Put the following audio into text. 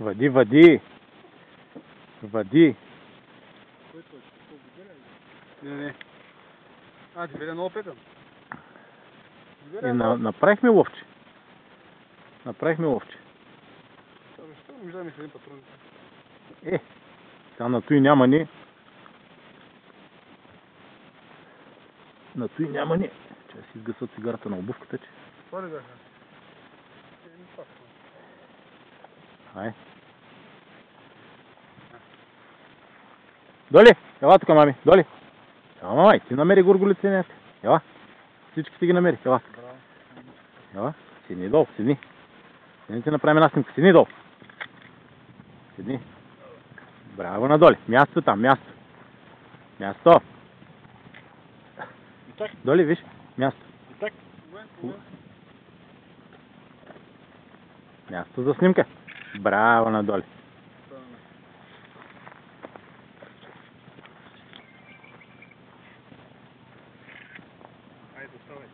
Вади, вади! Вади! Не. Ти бе много петъм. Направихме ловче. Направихме ловче. Защо ми вземеш един патрон? Сега на той няма ни. На той няма ни. Че си изгасват цигарата на обувката, че. Това ли бяха? Ай. Доли! Ела тук, мами. Доли! Ела, мамай, ти намери горголици днес. Ела. Всички си ги намери. Ела. Ела. Седни долу. Седни. Седни ти направим една снимка. Седни долу. Седни. Браво, надоли. Място там. Място. Място. Доли, виж. Място. Място за снимка. Браво, надоли. Айде, оставай.